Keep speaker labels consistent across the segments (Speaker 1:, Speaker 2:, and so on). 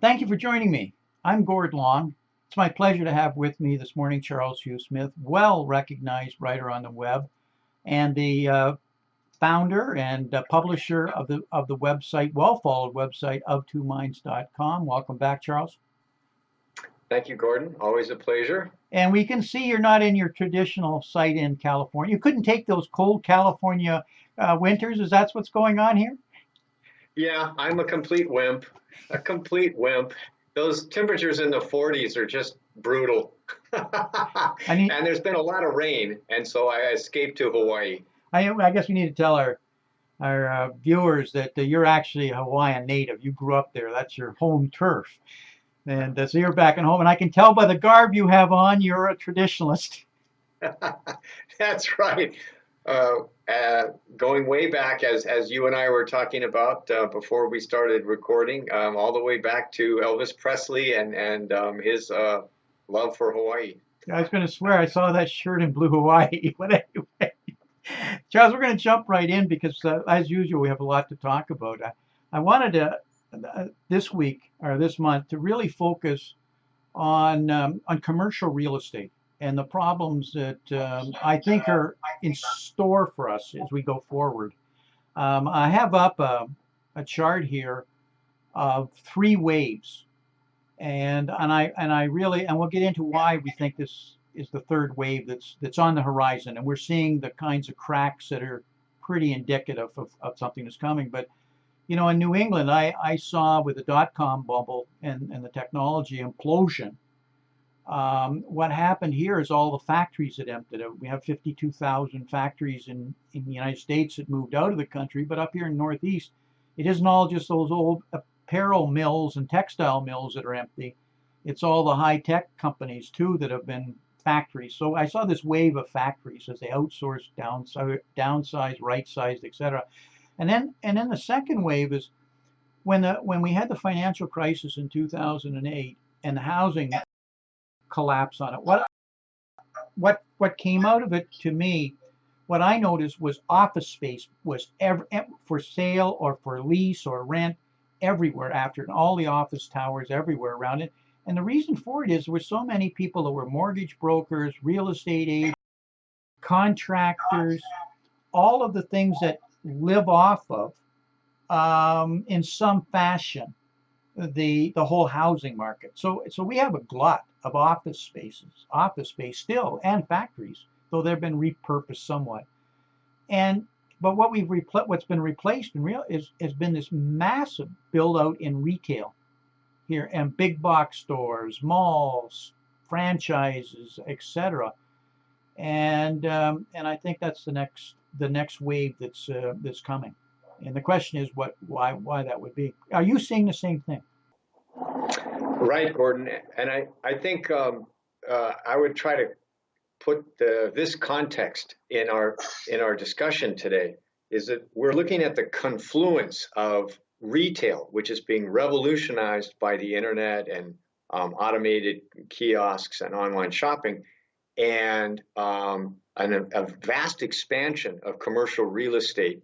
Speaker 1: Thank you for joining me. I'm Gord Long. It's my pleasure to have with me this morning Charles Hugh Smith, well recognized writer on the web and the founder and publisher of the website, well followed website of2minds.com. Welcome back, Charles.
Speaker 2: Thank you, Gordon. Always a pleasure.
Speaker 1: And we can see you're not in your traditional site in California. You couldn't take those cold California winters. Is that what's going on here?
Speaker 2: Yeah, I'm a complete wimp. A complete wimp. Those temperatures in the 40s are just brutal.
Speaker 1: I need,
Speaker 2: And there's been a lot of rain, and so I escaped to Hawaii.
Speaker 1: I guess we need to tell our viewers that you're actually a Hawaiian native. You grew up there. That's your home turf. And so you're back at home. And I can tell by the garb you have on, you're a traditionalist.
Speaker 2: That's right. Uh, Going way back, as you and I were talking about before we started recording, all the way back to Elvis Presley and his love for Hawaii.
Speaker 1: I was going to swear I saw that shirt in blue Hawaii. But anyway, Charles, we're going to jump right in because, as usual, we have a lot to talk about. I wanted to, this week or this month, to really focus on commercial real estate and the problems that I think are in store for us as we go forward. I have up a chart here of three waves, and I really, and we'll get into why we think this is the third wave that's on the horizon, and we're seeing the kinds of cracks that are pretty indicative of something that's coming. But in New England, I saw with the dot-com bubble and the technology implosion. What happened here is all the factories that emptied out. We have 52,000 factories in the United States that moved out of the country, but up here in Northeast, it isn't all just those old apparel mills and textile mills that are empty. It's all the high-tech companies too that have been factories. So I saw this wave of factories as they outsourced, downsized, right-sized, etc. And then the second wave is when we had the financial crisis in 2008 and the housing collapse on it. What came out of it to me, what I noticed was office space was for sale or for lease or rent everywhere after, and all the office towers everywhere around it. And the reason for it is there were so many people that were mortgage brokers, real estate agents, contractors, all of the things that live off of in some fashion the whole housing market. So we have a glut of office space still, and factories, though they've been repurposed somewhat. And but what's been replaced in real has been this massive build out in retail here, and big box stores, malls, franchises, etc. And I think that's the next wave that's coming. And the question is why that would be. Are you seeing the same thing?
Speaker 2: Right, Gordon. And I think I would try to put this context in our discussion today is that we're looking at the confluence of retail, which is being revolutionized by the internet and automated kiosks and online shopping, and a vast expansion of commercial real estate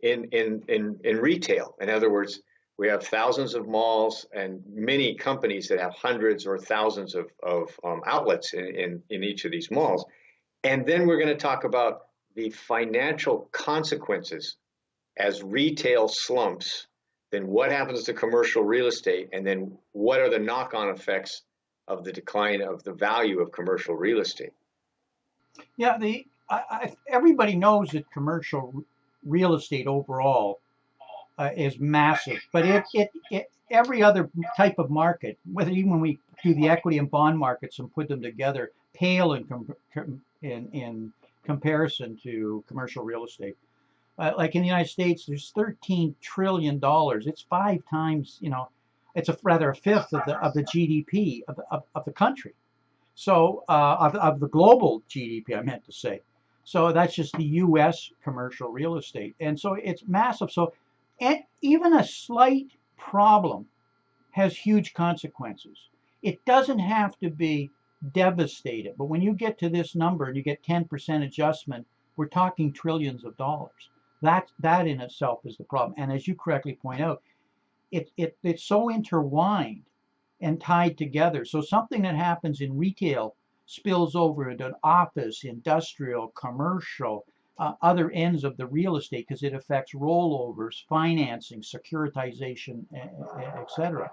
Speaker 2: in retail. In other words, we have thousands of malls and many companies that have hundreds or thousands of outlets in each of these malls. And then we're going to talk about the financial consequences as retail slumps, then what happens to commercial real estate, and then what are the knock-on effects of the decline of the value of commercial real estate.
Speaker 1: Yeah, everybody knows that commercial real estate overall is massive, but every other type of market, whether even when we do the equity and bond markets and put them together, pale in comparison to commercial real estate. Like in the United States, there's $13 trillion. It's 5 times, it's a fifth of the GDP of the country. So of the global GDP, I meant to say. So that's just the U.S. commercial real estate, and so it's massive. So, and even a slight problem has huge consequences. It doesn't have to be devastated, but when you get to this number and you get 10% adjustment, we're talking trillions of dollars. That in itself is the problem. And as you correctly point out, it's so intertwined and tied together. So something that happens in retail spills over into office, industrial, commercial, other ends of the real estate because it affects rollovers, financing, securitization, etc.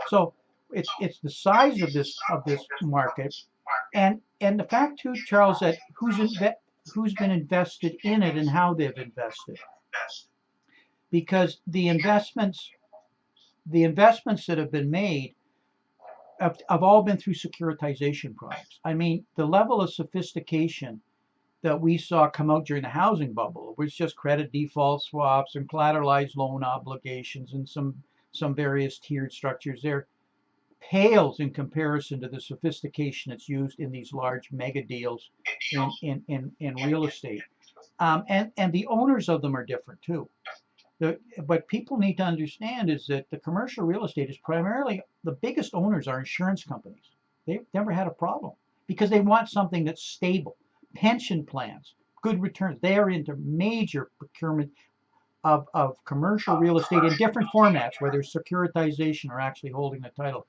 Speaker 1: So it's the size of this market, and the fact too, Charles, that who's been invested in it and how they've invested, because the investments that have been made have all been through securitization products. I mean, the level of sophistication that we saw come out during the housing bubble was just credit default swaps and collateralized loan obligations and some various tiered structures there pales in comparison to the sophistication that's used in these large mega deals in real estate. And the owners of them are different too. What people need to understand is that the commercial real estate is primarily the biggest owners are insurance companies. They've never had a problem because they want something that's stable. Pension plans, good returns. They are into major procurement of commercial real estate in different formats, whether securitization or actually holding the title.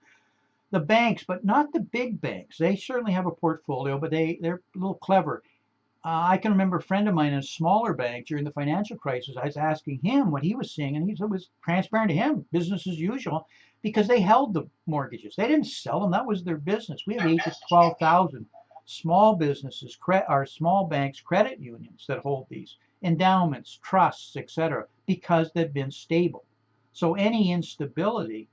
Speaker 1: The banks, but not the big banks. They certainly have a portfolio, but they're a little clever. I can remember a friend of mine in a smaller bank during the financial crisis. I was asking him what he was seeing, and he said it was transparent to him, business as usual, because they held the mortgages. They didn't sell them. That was their business. We have 8 to 12,000 small businesses, our small banks, credit unions that hold these endowments, trusts, etc., because they've been stable. So any instability,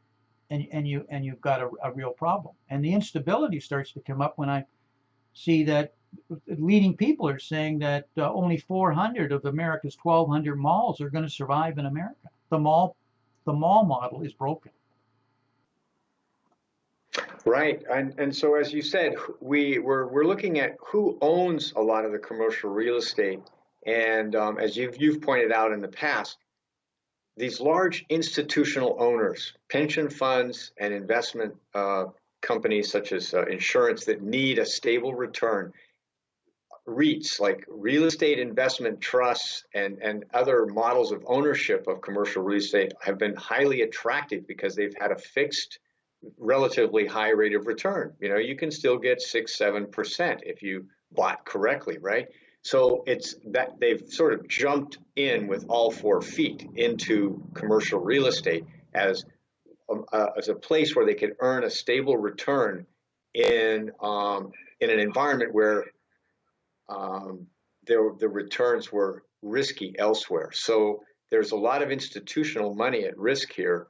Speaker 1: and you've got a real problem. And the instability starts to come up when I see that leading people are saying that only 400 of America's 1,200 malls are going to survive in America. The mall model is broken.
Speaker 2: Right. And so, as you said, we're looking at who owns a lot of the commercial real estate. And as you've pointed out in the past, these large institutional owners, pension funds and investment companies such as insurance that need a stable return, REITs, like real estate investment trusts and other models of ownership of commercial real estate have been highly attractive because they've had a fixed, relatively high rate of return. You know, you can still get 6-7% if you bought correctly, right? So it's that they've sort of jumped in with all 4 feet into commercial real estate as a place where they could earn a stable return in an environment where the returns were risky elsewhere. So there's a lot of institutional money at risk here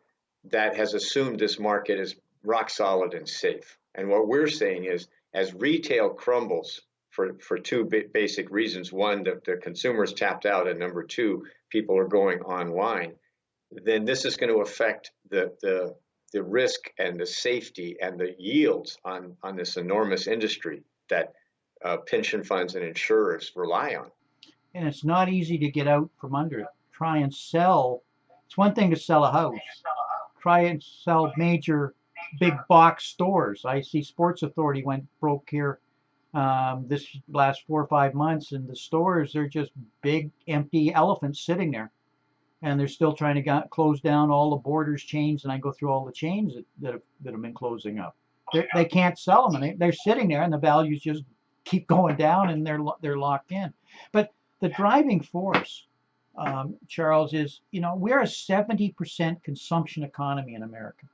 Speaker 2: that has assumed this market is rock solid and safe. And what we're saying is, as retail crumbles for two basic reasons: one, the consumer's tapped out, and number two, people are going online, then this is going to affect the risk and the safety and the yields on this enormous industry that pension funds and insurers rely on.
Speaker 1: And it's not easy to get out from under it. Try and sell. It's one thing to sell a house. Try and sell major big box stores. I see Sports Authority went broke here this last 4 or 5 months, and the stores are just big empty elephants sitting there, and they're still trying to close down all the Borders chains, and I go through all the chains that have been closing up. They can't sell them, and they're sitting there, and the values just keep going down, and they're locked in. But the driving force, Charles, is we're a 70% consumption economy in America.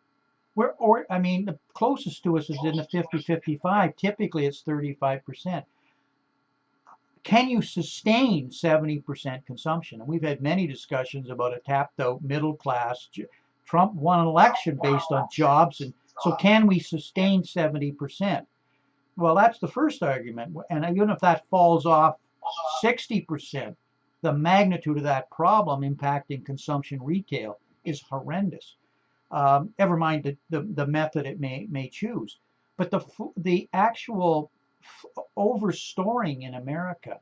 Speaker 1: The closest to us is in the 50-55. Typically, it's 35%. Can you sustain 70% consumption? And we've had many discussions about a tapped out middle class. Trump won an election based on jobs, and so can we sustain 70%? Well, that's the first argument. And even if that falls off 60%, the magnitude of that problem impacting consumption retail is horrendous. Never mind the method it may choose. But the actual overstoring in America,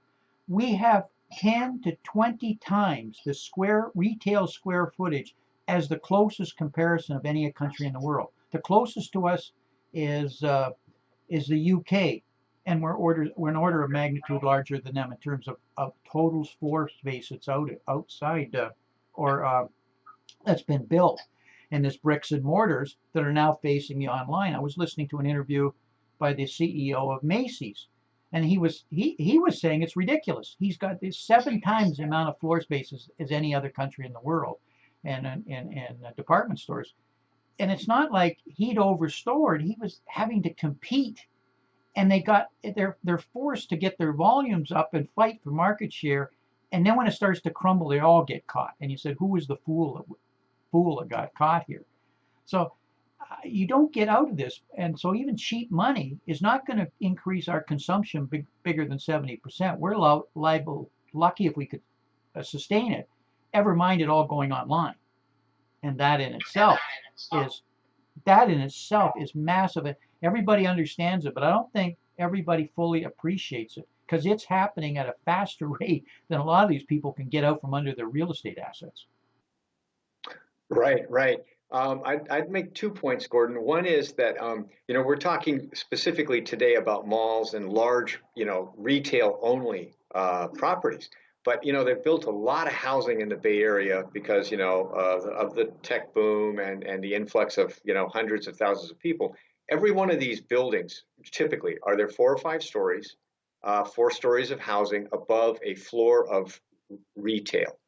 Speaker 1: we have 10 to 20 times the retail square footage as the closest comparison of any country in the world. The closest to us is the UK, and we're an order of magnitude larger than them in terms of total floor space that's outside or that's been built. and this bricks and mortars that are now facing the online. I was listening to an interview by the CEO of Macy's, and he was saying it's ridiculous. He's got this 7 times the amount of floor space as any other country in the world, and department stores. And it's not like he'd overstored. He was having to compete, and they're forced to get their volumes up and fight for market share. And then when it starts to crumble, they all get caught. And you said, who was the fool that got caught here? So you don't get out of this. And so even cheap money is not going to increase our consumption bigger than 70%. We're lucky if we could sustain it, ever mind it all going online. And that in itself is massive. Everybody understands it, but I don't think everybody fully appreciates it because it's happening at a faster rate than a lot of these people can get out from under their real estate assets.
Speaker 2: Right, right. I'd make 2 points, Gordon. One is that we're talking specifically today about malls and large, retail only properties. But they've built a lot of housing in the Bay Area because of the tech boom and the influx of hundreds of thousands of people. Every one of these buildings typically are there 4 or 5 stories, 4 stories of housing above a floor of retail,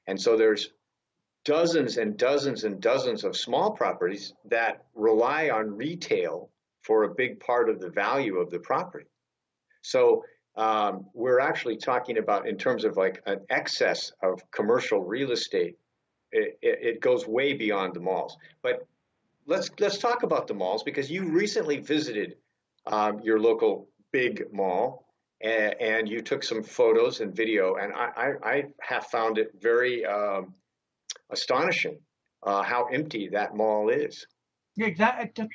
Speaker 2: and so there's dozens and dozens and dozens of small properties that rely on retail for a big part of the value of the property. So we're actually talking about, in terms of like an excess of commercial real estate, it goes way beyond the malls. But let's talk about the malls, because you recently visited your local big mall, and you took some photos and video, and I have found it very astonishing how empty that mall is.
Speaker 1: Yeah, exactly.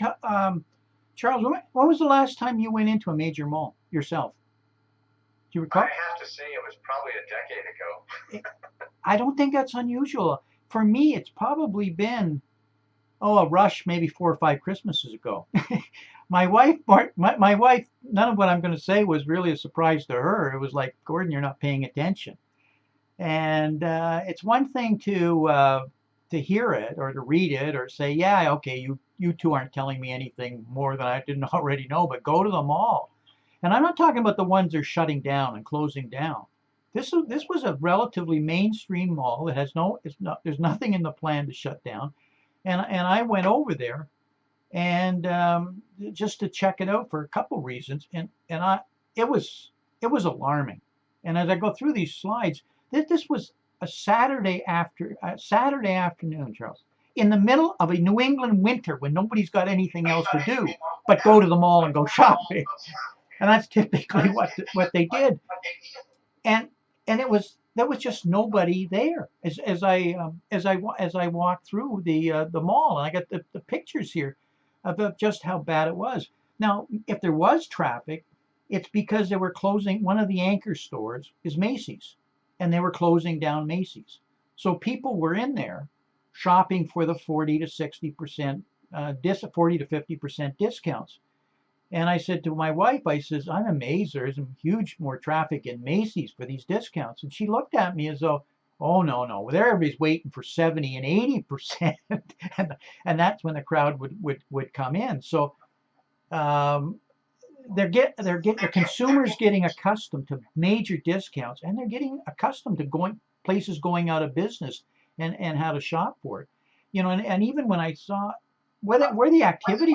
Speaker 1: Charles, when was the last time you went into a major mall yourself? Do you recall?
Speaker 2: I have to say it was probably a decade ago.
Speaker 1: I don't think that's unusual. For me, it's probably been, a rush maybe 4 or 5 Christmases ago. My wife, none of what I'm going to say was really a surprise to her. It was like, Gordon, you're not paying attention. And it's one thing to hear it or to read it or say, yeah, okay, you two aren't telling me anything more than I didn't already know, but go to the mall. And I'm not talking about the ones that are shutting down and closing down. This was a relatively mainstream mall that there's nothing in the plan to shut down. And I went over there and just to check it out for a couple reasons. And it was alarming. And as I go through these slides, this was a Saturday afternoon, Charles, in the middle of a New England winter when nobody's got anything else to do but go to the mall and go shopping. And that's typically what they did. And there was just nobody there as I walked through the mall, and I got the pictures here of just how bad it was. Now, if there was traffic, it's because they were closing. One of the anchor stores is Macy's, and they were closing down Macy's. So people were in there shopping for the 40 to 60%, 40 to 50% discounts. And I said to my wife, I says, I'm amazed there's huge more traffic in Macy's for these discounts. And she looked at me as though, oh, no, everybody's waiting for 70 and 80%. and that's when the crowd would come in. So the consumers getting accustomed to major discounts, and they're getting accustomed to places going out of business and how to shop for it. And even when I saw where the activity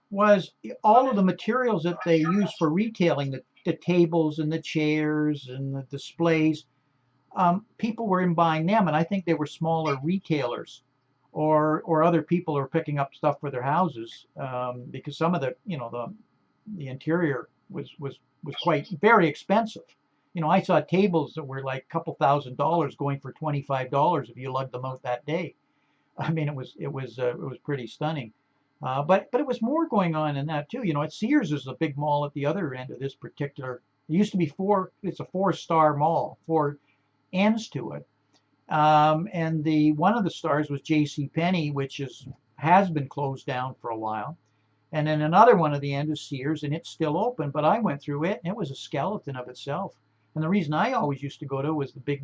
Speaker 1: was all of the materials that they use for retailing, the tables and the chairs and the displays, people were in buying them, and I think they were smaller retailers or other people are picking up stuff for their houses, because some of the interior was quite very expensive. I saw tables that were like a couple $1,000 going for $25 if you lugged them out that day. I mean, it was pretty stunning. But it was more going on than that too. At Sears is a big mall at the other end of this particular. It used to be it's a 4-star mall, 4 ends to it. And one of the stars was J.C. Penney, which has been closed down for a while. And then another one of the end is Sears, and it's still open. But I went through it, and it was a skeleton of itself. And the reason I always used to go to was the big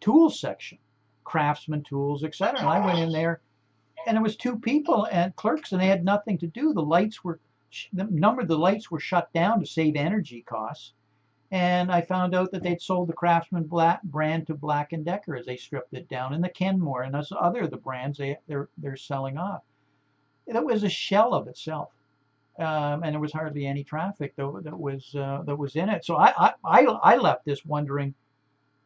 Speaker 1: tools section. Craftsman tools, etc. And I went in there, and there was two people and clerks, and they had nothing to do. The number of the lights were shut down to save energy costs. And I found out that they'd sold the Craftsman brand to Black and Decker as they stripped it down, and the Kenmore and those other the brands they're selling off. It was a shell of itself, and there was hardly any traffic that was in it. So I left this wondering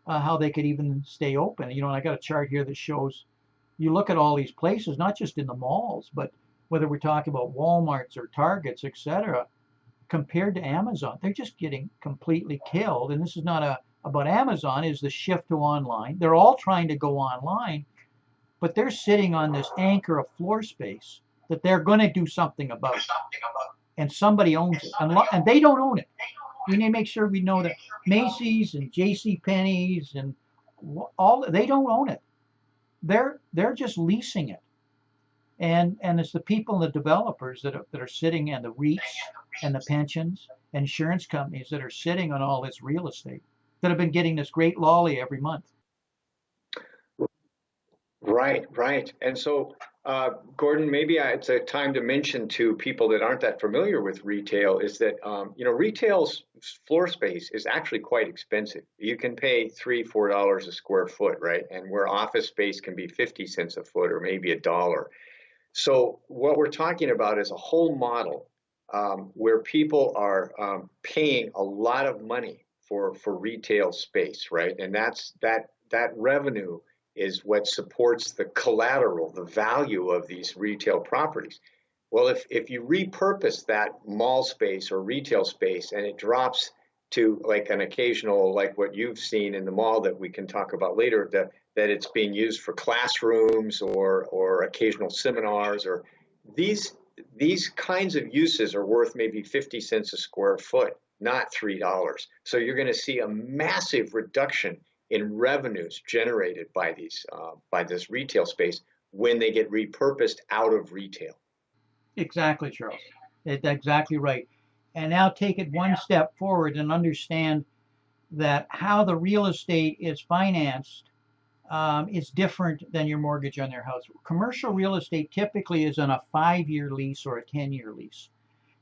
Speaker 1: how they could even stay open. And I got a chart here that shows you look at all these places, not just in the malls, but whether we're talking about Walmarts or Targets, etc., compared to Amazon, they're just getting completely killed. And this is not about Amazon, is the shift to online. They're all trying to go online, but they're sitting on this anchor of floor space that they're going to do something about. And somebody owns it. And they don't own it. We need to make sure we know that Macy's and J.C. Penney's and they don't own it. They're just leasing it. And it's the people and the developers that are sitting, and the REITs and the pensions and insurance companies that are sitting on all this real estate that have been getting this great lolly every month.
Speaker 2: Right, right. And so, Gordon, maybe it's a time to mention to people that aren't that familiar with retail is that, retail's floor space is actually quite expensive. You can pay $3, $4 a square foot, right? And where office space can be 50 cents a foot or maybe $1. So what we're talking about is a whole model where people are paying a lot of money for retail space, right? And that revenue is what supports the collateral, the value of these retail properties. Well, if you repurpose that mall space or retail space and it drops to like an occasional, like what you've seen in the mall that we can talk about later, that it's being used for classrooms or occasional seminars, or these kinds of uses are worth maybe 50 cents a square foot, not $3. So you're going to see a massive reduction in revenues generated by this retail space when they get repurposed out of retail.
Speaker 1: Exactly, Charles. It's exactly right. And now take it one step forward and understand that how the real estate is financed is different than your mortgage on their house. Commercial real estate typically is on a 5-year lease or a 10-year lease.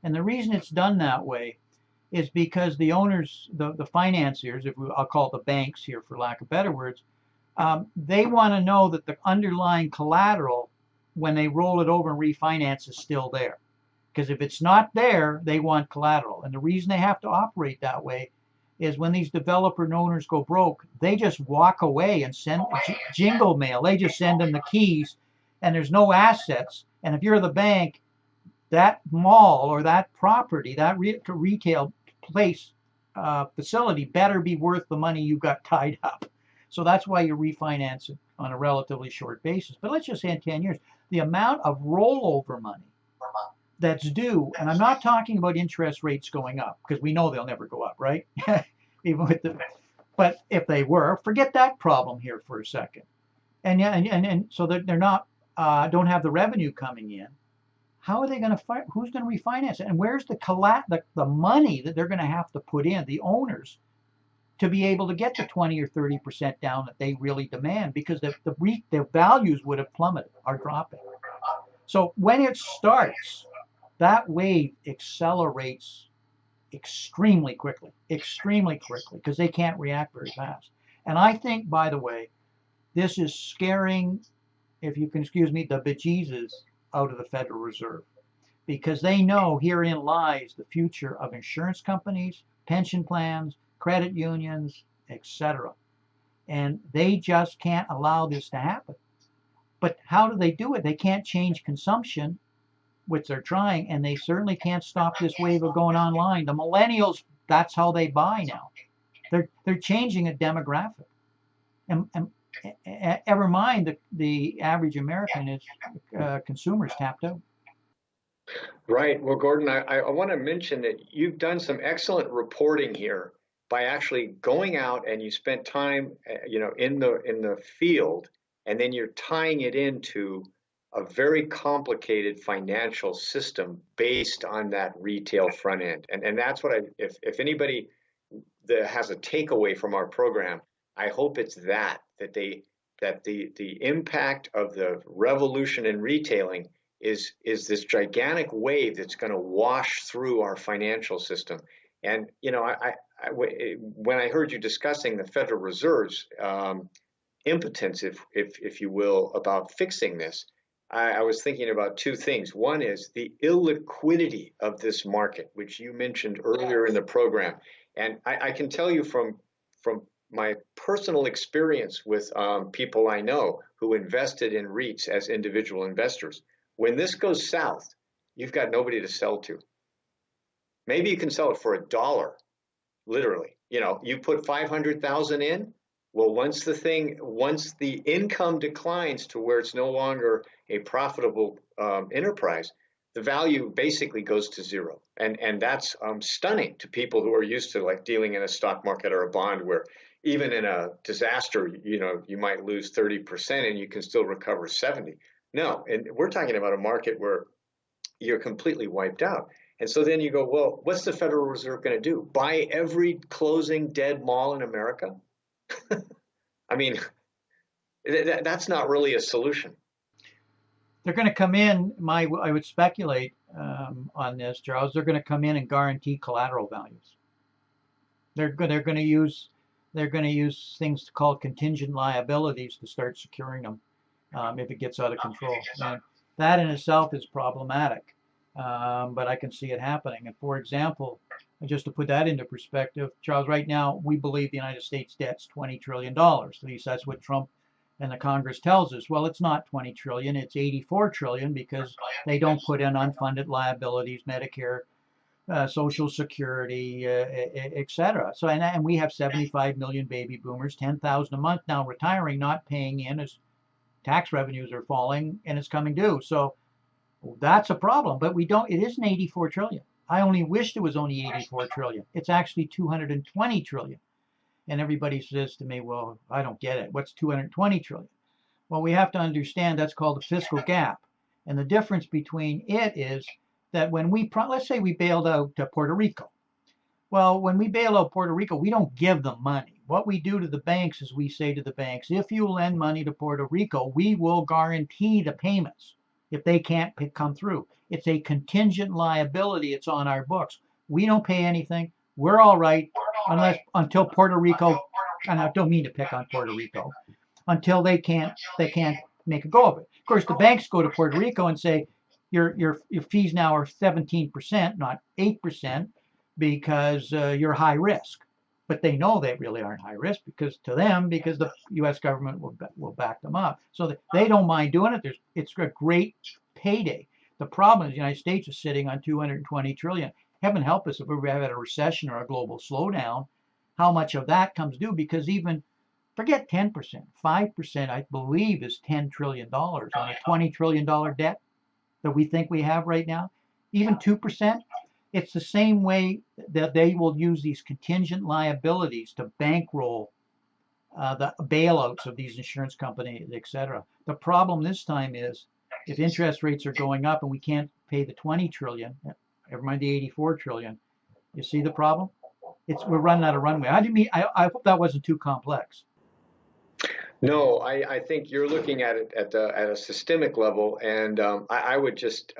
Speaker 1: And the reason it's done that way is because the owners, the financiers, I'll call it the banks here for lack of better words, they want to know that the underlying collateral, when they roll it over and refinance, is still there. Because if it's not there, they want collateral. And the reason they have to operate that way is when these developer and owners go broke, they just walk away and send jingle mail. They just send them the keys, and there's no assets. And if you're the bank, that mall or that property, that retail place facility better be worth the money you got tied up. So that's why you refinance it on a relatively short basis. But let's just say in 10 years, the amount of rollover money that's due, and I'm not talking about interest rates going up, because we know they'll never go up, right? Even with but if they were, forget that problem here for a second. And so that they're not don't have the revenue coming in. How are they going to who's going to refinance it? And where's the money that they're going to have to put in, the owners, to be able to get the 20 or 30% down that they really demand, because the values would have plummeted, are dropping. So when it starts, that wave accelerates extremely quickly, because they can't react very fast. And I think, by the way, this is scaring, if you can excuse me, the bejesus out of the Federal Reserve, because they know herein lies the future of insurance companies, pension plans, credit unions, etc. And they just can't allow this to happen. But how do they do it? They can't change consumption, which they're trying, and they certainly can't stop this wave of going online. The millennials, that's how they buy now. They're changing a demographic. And ever mind the average American is consumers tapped out.
Speaker 2: Right. Well, Gordon, I want to mention that you've done some excellent reporting here by actually going out, and you spent time, in the field, and then you're tying it into a very complicated financial system based on that retail front end. And that's what if anybody that has a takeaway from our program, I hope it's that they that the impact of the revolution in retailing is this gigantic wave that's going to wash through our financial system. And when I heard you discussing the Federal Reserve's impotence, if you will, about fixing this, I was thinking about two things. One is the illiquidity of this market, which you mentioned earlier in the program. And I can tell you from my personal experience with people I know who invested in REITs as individual investors, when this goes south, you've got nobody to sell to. Maybe you can sell it for $1, literally. You put 500,000 in. Well, once the income declines to where it's no longer a profitable enterprise, the value basically goes to zero. And that's stunning to people who are used to like dealing in a stock market or a bond where even in a disaster, you might lose 30% and you can still recover 70. No, and we're talking about a market where you're completely wiped out. And so then you go, well, what's the Federal Reserve going to do? Buy every closing dead mall in America? I mean, that's not really a solution.
Speaker 1: They're going to come in. I would speculate on this, Charles. They're going to come in and guarantee collateral values. They're going to use things called contingent liabilities to start securing them if it gets out of control. And that in itself is problematic, but I can see it happening. And for example, just to put that into perspective, Charles, right now we believe the United States debt's $20 trillion. At least that's what Trump and the Congress tells us. Well, it's not 20 trillion, it's 84 trillion because they don't put in unfunded liabilities, Medicare, Social Security, etc. So, and we have 75 million baby boomers, 10,000 a month now retiring, not paying in as tax revenues are falling and it's coming due. So that's a problem. But we don't. It isn't 84 trillion. I only wished it was only 84 trillion. It's actually 220 trillion. And everybody says to me, well, I don't get it. What's 220 trillion? Well, we have to understand that's called the fiscal gap. And the difference between it is that when let's say we bailed out Puerto Rico. Well, when we bail out Puerto Rico, we don't give them money. What we do to the banks is we say to the banks, if you lend money to Puerto Rico, we will guarantee the payments if they can't come through. It's a contingent liability. It's on our books. We don't pay anything. We're all right until Puerto Rico, and I don't mean to pick on Puerto Rico, until they can't make a go of it. Of course, the banks go to Puerto Rico and say, your fees now are 17%, not 8%, because you're high risk. But they know they really aren't high risk because the U.S. government will back them up. So they don't mind doing it. It's a great payday. The problem is the United States is sitting on 220 trillion. Heaven help us if we have a recession or a global slowdown, how much of that comes due? Because even forget 10%, 5%, I believe, is $10 trillion on a $20 trillion debt that we think we have right now. Even 2%. It's the same way that they will use these contingent liabilities to bankroll the bailouts of these insurance companies, et cetera. The problem this time is if interest rates are going up and we can't pay the 20 trillion, never mind the 84 trillion, you see the problem? We're running out of runway. I hope that wasn't too complex.
Speaker 2: No, I think you're looking at it at a systemic level, and I would just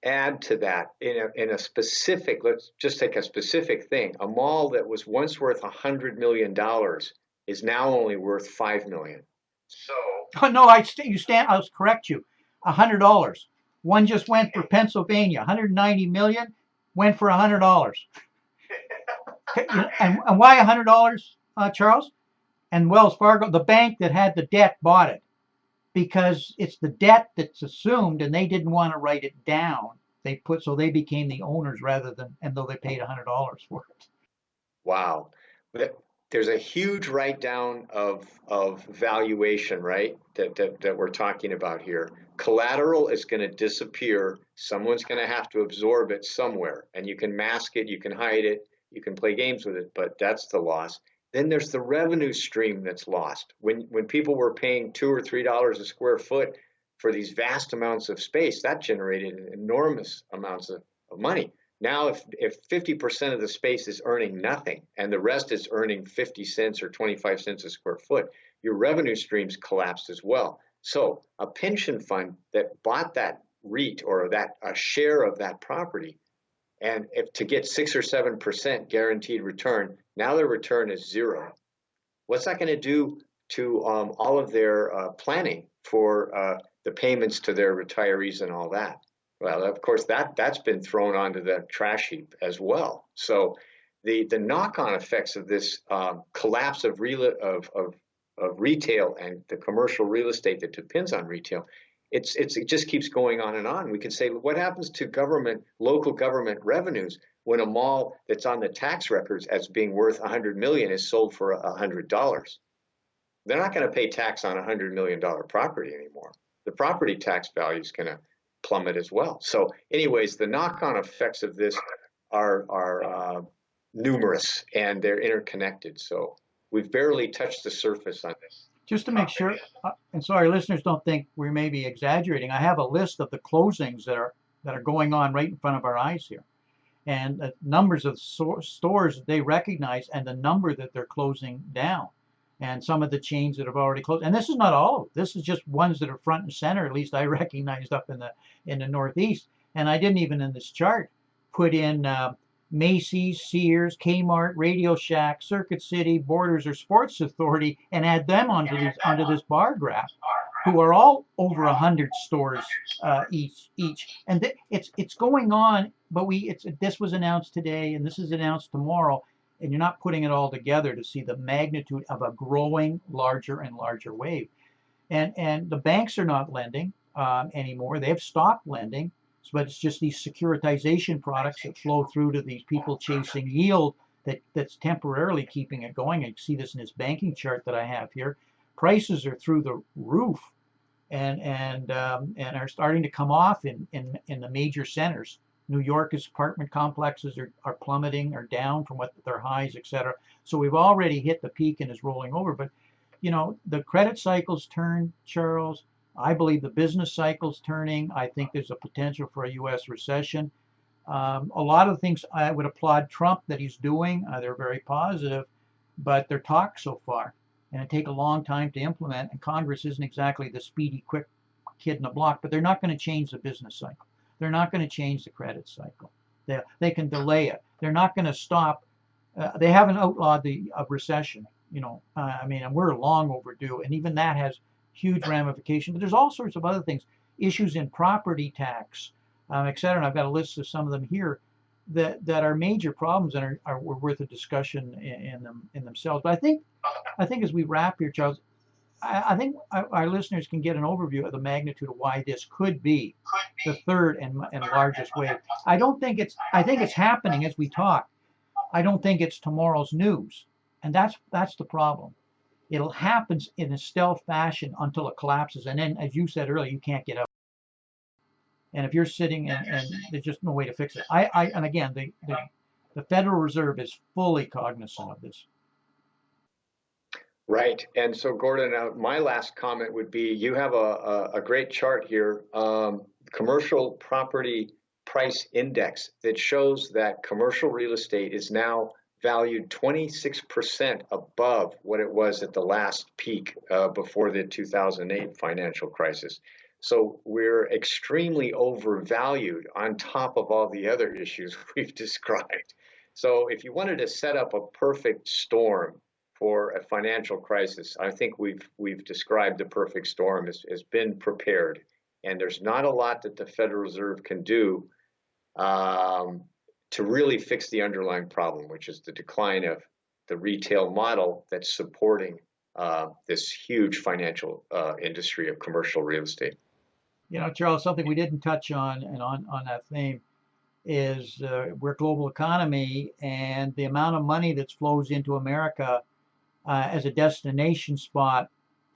Speaker 2: add to that in a specific. Let's just take a specific thing. A mall that was once worth $100 million is now only worth $5 million. So.
Speaker 1: Oh no, I'll correct you. $100. One just went for Pennsylvania. 190 million went for $100. and why $100, Charles? And Wells Fargo, the bank that had the debt, bought it because it's the debt that's assumed, and they didn't want to write it down. So they became the owners and though they paid $100 for it.
Speaker 2: Wow, there's a huge write down of valuation, right? That we're talking about here. Collateral is going to disappear. Someone's going to have to absorb it somewhere, and you can mask it, you can hide it, you can play games with it, but that's the loss. Then there's the revenue stream that's lost. When people were paying $2 or $3 a square foot for these vast amounts of space, that generated enormous amounts of money. Now, if 50% of the space is earning nothing and the rest is earning 50 cents or 25 cents a square foot, your revenue streams collapsed as well. So a pension fund that bought that REIT or that a share of that property, and if to get 6 or 7% guaranteed return, now their return is zero. What's that going to do to all of their planning for the payments to their retirees and all that? Well, of course, that's been thrown onto the trash heap as well. So the knock-on effects of this collapse of retail and the commercial real estate that depends on retail, it just keeps going on and on. We can say, what happens to local government revenues when a mall that's on the tax records as being worth $100 million is sold for $100? They're not going to pay tax on $100 million property anymore. The property tax value is going to plummet as well. So anyways, the knock-on effects of this are numerous, and they're interconnected. So we've barely touched the surface on this.
Speaker 1: Just to make sure, and so our listeners don't think we may be exaggerating, I have a list of the closings that are going on right in front of our eyes here, and the numbers of stores that they recognize, and the number that they're closing down, and some of the chains that have already closed. And this is not all of it. This is just ones that are front and center. At least I recognized up in the Northeast, and I didn't even in this chart put in Macy's, Sears, Kmart, Radio Shack, Circuit City, Borders, or Sports Authority, and add them onto this bar graph, who are all over 100 stores each. And it's going on, but this was announced today, and this is announced tomorrow, and you're not putting it all together to see the magnitude of a growing larger and larger wave. And the banks are not lending anymore. They have stopped lending. But it's just these securitization products that flow through to these people chasing yield that's temporarily keeping it going. I see this in this banking chart that I have here. Prices are through the roof, and are starting to come off in the major centers. New York's apartment complexes are plummeting, are down from what their highs, etc. So we've already hit the peak and is rolling over. But the credit cycle's turned, Charles. I believe the business cycle's turning. I think there's a potential for a U.S. recession. A lot of the things I would applaud Trump that he's doing. They're very positive, but they're talk so far, and it take a long time to implement. And Congress isn't exactly the speedy, quick kid in the block. But they're not going to change the business cycle. They're not going to change the credit cycle. They can delay it. They're not going to stop. They haven't outlawed the recession. And we're long overdue. And even that has huge ramifications. But there's all sorts of other things, issues in property tax, et cetera. And I've got a list of some of them here that are major problems and are worth a discussion in themselves. But I think as we wrap here, Charles, I think our listeners can get an overview of the magnitude of why this could be the third and largest wave. I think it's happening as we talk. I don't think it's tomorrow's news, and that's the problem. It'll happen in a stealth fashion until it collapses, and then, as you said earlier, you can't get out. And if you're sitting and there's just no way to fix it. And again, the Federal Reserve is fully cognizant of this.
Speaker 2: Right. And so, Gordon, my last comment would be, you have a great chart here, commercial property price index, that shows that commercial real estate is now valued 26% above what it was at the last peak before the 2008 financial crisis. So we're extremely overvalued on top of all the other issues we've described. So if you wanted to set up a perfect storm for a financial crisis, I think we've described the perfect storm has been prepared. And there's not a lot that the Federal Reserve can do to really fix the underlying problem, which is the decline of the retail model that's supporting this huge financial industry of commercial real estate.
Speaker 1: Charles, something we didn't touch on, and on that theme, is we're a global economy, and the amount of money that flows into America as a destination spot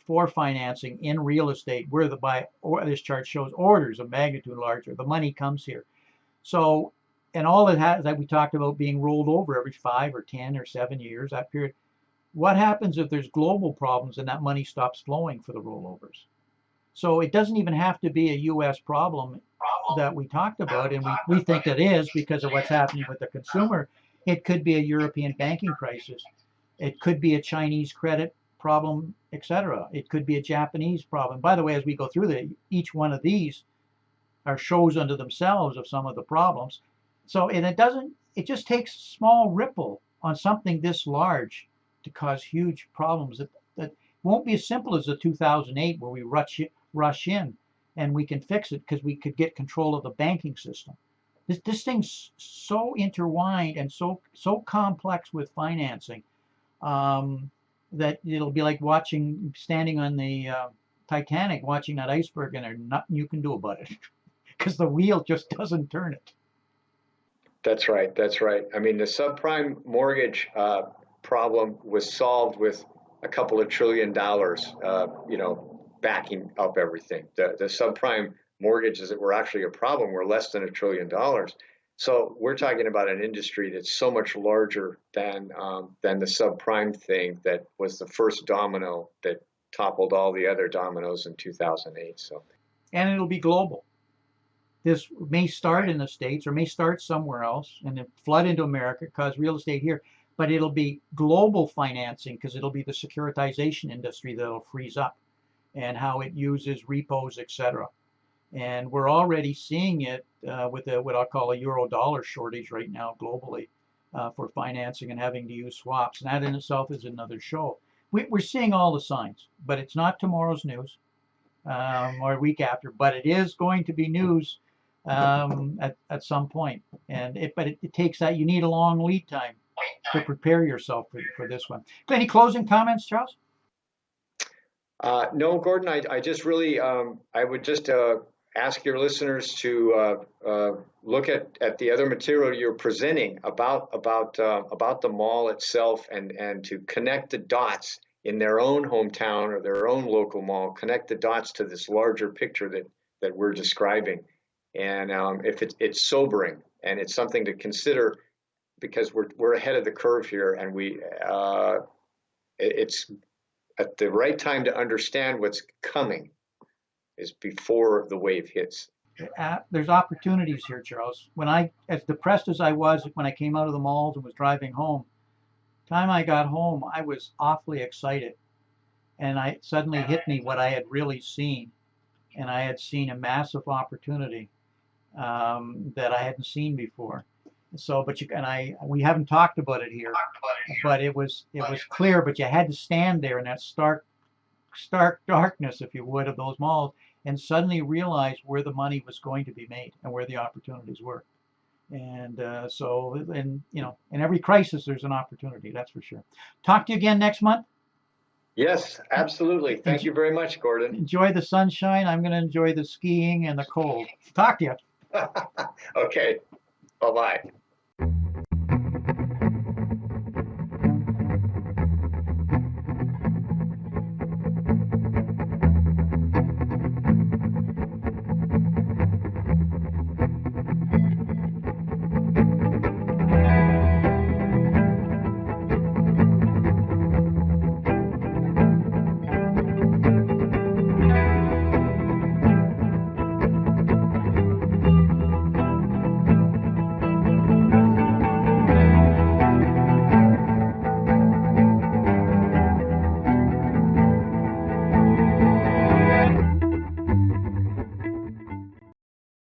Speaker 1: for financing in real estate, this chart shows orders of magnitude larger. The money comes here. So, and all it has, like we talked about, being rolled over every 5 or 10 or 7 years, that period. What happens if there's global problems and that money stops flowing for the rollovers? So it doesn't even have to be a U.S. problem that we talked about, and we think it is because of what's happening with the consumer. It could be a European banking crisis. It could be a Chinese credit problem, etc. It could be a Japanese problem. By the way, as we go through each one of these are shows unto themselves of some of the problems. So, and it just takes a small ripple on something this large to cause huge problems that won't be as simple as the 2008 where we rush in and we can fix it because we could get control of the banking system. This thing's so intertwined and so complex with financing, that it'll be like standing on the Titanic, watching that iceberg, and there's nothing you can do about it because the wheel just doesn't turn it.
Speaker 2: That's right. That's right. I mean, the subprime mortgage problem was solved with a couple of $1 trillion, backing up everything. The subprime mortgages that were actually a problem were less than $1 trillion. So we're talking about an industry that's so much larger than the subprime thing that was the first domino that toppled all the other dominoes in 2008. So,
Speaker 1: And it'll be global. This may start in the States or may start somewhere else and then flood into America, cause real estate here, but it'll be global financing because it'll be the securitization industry that'll freeze up and how it uses repos, etc. And we're already seeing it with what I'll call a euro dollar shortage right now globally for financing and having to use swaps. And that in itself is another show. We're seeing all the signs, but it's not tomorrow's news or a week after, but it is going to be news at some point. But it takes that. You need a long lead time to prepare yourself for this one. Any closing comments, Charles?
Speaker 2: no, Gordon, I just really, I would just ask your listeners to look at the other material you're presenting about the mall itself and to connect the dots in their own hometown or their own local mall, connect the dots to this larger picture that we're describing. And if it's sobering and it's something to consider because we're ahead of the curve here and it's at the right time to understand what's coming is before the wave hits.
Speaker 1: There's opportunities here, Charles. As depressed as I was when I came out of the malls and was driving home, time I got home, I was awfully excited. And it suddenly hit me what I had really seen. And I had seen a massive opportunity that I hadn't seen before. So, we haven't talked about it here, but it was clear. But you had to stand there in that stark darkness, if you would, of those malls, and suddenly realize where the money was going to be made and where the opportunities were. And in every crisis, there's an opportunity. That's for sure. Talk to you again next month.
Speaker 2: Yes, absolutely. Thank you very much, Gordon.
Speaker 1: Enjoy the sunshine. I'm going to enjoy the skiing and the cold. Talk to you.
Speaker 2: Okay. Bye-bye.